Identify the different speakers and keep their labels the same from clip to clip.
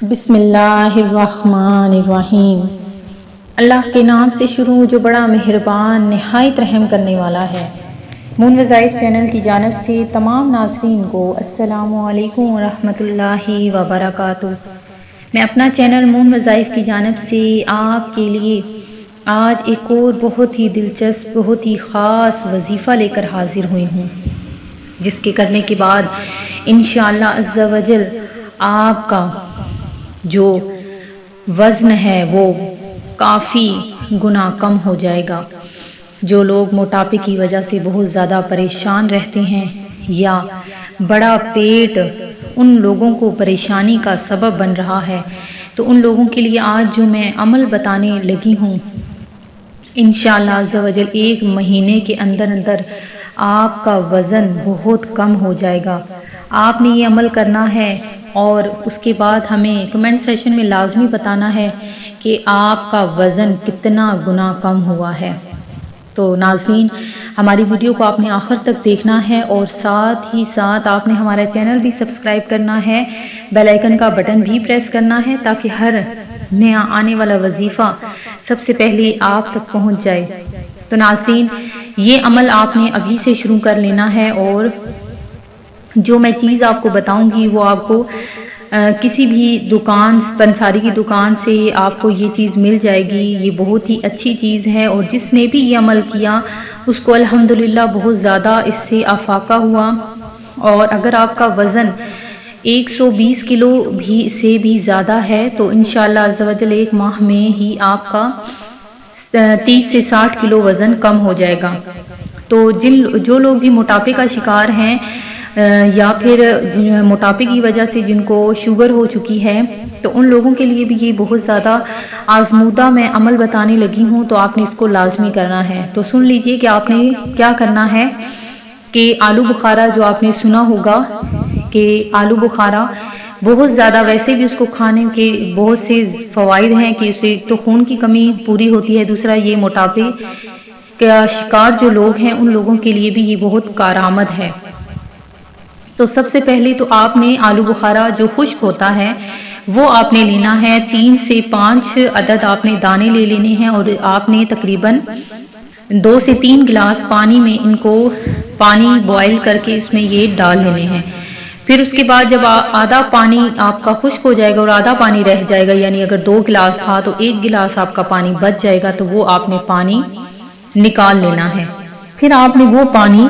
Speaker 1: بسم اللہ الرحمن الرحیم۔ اللہ کے نام سے شروع جو بڑا مہربان نہایت رحم کرنے والا ہے۔ مون وظائف چینل کی جانب سے تمام ناظرین کو السلام علیکم ورحمۃ اللہ وبرکاتہ۔ میں اپنا چینل مون وظائف کی جانب سے آپ کے لیے آج ایک اور بہت ہی دلچسپ بہت ہی خاص وظیفہ لے کر حاضر ہوئی ہوں، جس کے کرنے کے بعد انشاءاللہ عز و جل آپ کا جو وزن ہے وہ کافی گنا کم ہو جائے گا۔ جو لوگ موٹاپے کی وجہ سے بہت زیادہ پریشان رہتے ہیں یا بڑا پیٹ ان لوگوں کو پریشانی کا سبب بن رہا ہے، تو ان لوگوں کے لیے آج جو میں عمل بتانے لگی ہوں، انشاءاللہ عز و جل 1 مہینے کے اندر آپ کا وزن بہت کم ہو جائے گا۔ آپ نے یہ عمل کرنا ہے اور اس کے بعد ہمیں کمنٹ سیشن میں لازمی بتانا ہے کہ آپ کا وزن کتنا گنا کم ہوا ہے۔ تو ناظرین، ہماری ویڈیو کو آپ نے آخر تک دیکھنا ہے اور ساتھ ہی ساتھ آپ نے ہمارا چینل بھی سبسکرائب کرنا ہے، بیل آئیکن کا بٹن بھی پریس کرنا ہے تاکہ ہر نیا آنے والا وظیفہ سب سے پہلے آپ تک پہنچ جائے۔ تو ناظرین، یہ عمل آپ نے ابھی سے شروع کر لینا ہے اور جو میں چیز آپ کو بتاؤں گی وہ آپ کو کسی بھی دکان پنساری کی دکان سے آپ کو یہ چیز مل جائے گی۔ یہ بہت ہی اچھی چیز ہے اور جس نے بھی یہ عمل کیا اس کو الحمدللہ بہت زیادہ اس سے افاقہ ہوا۔ اور اگر آپ کا وزن 120 کلو سے بھی زیادہ ہے تو انشاءاللہ عز و جل 1 ماہ میں ہی آپ کا 30 سے 60 کلو وزن کم ہو جائے گا۔ تو جو لوگ بھی موٹاپے کا شکار ہیں یا پھر موٹاپے کی وجہ سے جن کو شوگر ہو چکی ہے، تو ان لوگوں کے لیے بھی یہ بہت زیادہ آزمودہ میں عمل بتانے لگی ہوں، تو آپ نے اس کو لازمی کرنا ہے۔ تو سن لیجئے کہ آپ نے کیا کرنا ہے کہ آلو بخارا جو آپ نے سنا ہوگا کہ آلو بخارا بہت زیادہ، ویسے بھی اس کو کھانے کے بہت سے فوائد ہیں کہ اسے تو خون کی کمی پوری ہوتی ہے، دوسرا یہ موٹاپے کا شکار جو لوگ ہیں ان لوگوں کے لیے بھی یہ بہت کارآمد ہے۔ تو سب سے پہلے تو آپ نے آلو بخارا جو خشک ہوتا ہے وہ آپ نے لینا ہے، 3 سے 5 عدد آپ نے دانے لے لینے ہیں اور آپ نے تقریباً 2 سے 3 گلاس پانی میں ان کو پانی بوائل کر کے اس میں یہ ڈال لینے ہیں۔ پھر اس کے بعد جب آدھا پانی آپ کا خشک ہو جائے گا اور آدھا پانی رہ جائے گا، یعنی اگر 2 گلاس تھا تو 1 گلاس آپ کا پانی بچ جائے گا، تو وہ آپ نے پانی نکال لینا ہے۔ پھر آپ نے وہ پانی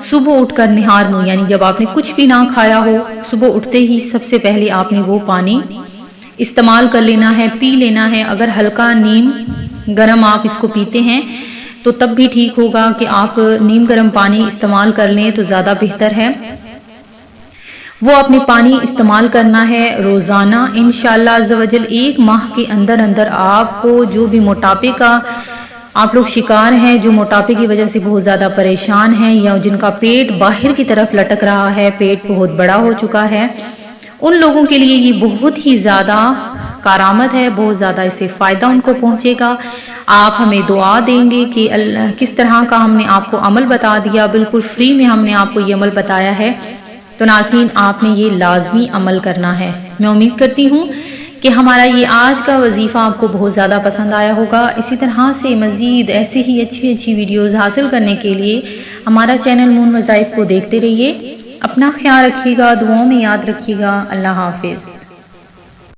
Speaker 1: صبح اٹھ کر نہار میں، یعنی جب آپ نے کچھ بھی نہ کھایا ہو، صبح اٹھتے ہی سب سے پہلے آپ نے وہ پانی استعمال کر لینا ہے، پی لینا ہے۔ اگر ہلکا نیم گرم آپ اس کو پیتے ہیں تو تب بھی ٹھیک ہوگا کہ آپ نیم گرم پانی استعمال کر لیں تو زیادہ بہتر ہے۔ وہ اپنے پانی استعمال کرنا ہے روزانہ۔ انشاءاللہ عز و جل 1 ماہ کے اندر آپ کو جو بھی موٹاپے کا آپ لوگ شکار ہیں، جو موٹاپے کی وجہ سے بہت زیادہ پریشان ہیں یا جن کا پیٹ باہر کی طرف لٹک رہا ہے، پیٹ بہت بڑا ہو چکا ہے، ان لوگوں کے لیے یہ بہت ہی زیادہ کارآمد ہے، بہت زیادہ اس سے فائدہ ان کو پہنچے گا۔ آپ ہمیں دعا دیں گے کہ کس طرح کا ہم نے آپ کو عمل بتا دیا، بالکل فری میں ہم نے آپ کو یہ عمل بتایا ہے۔ تو ناظرین، آپ نے یہ لازمی عمل کرنا ہے۔ میں امید کرتی ہوں کہ ہمارا یہ آج کا وظیفہ آپ کو بہت زیادہ پسند آیا ہوگا۔ اسی طرح سے مزید ایسے ہی اچھی ویڈیوز حاصل کرنے کے لیے ہمارا چینل مون وظائف کو دیکھتے رہیے۔ اپنا خیال رکھیے گا، دعاؤں میں یاد رکھیے گا۔ اللہ حافظ۔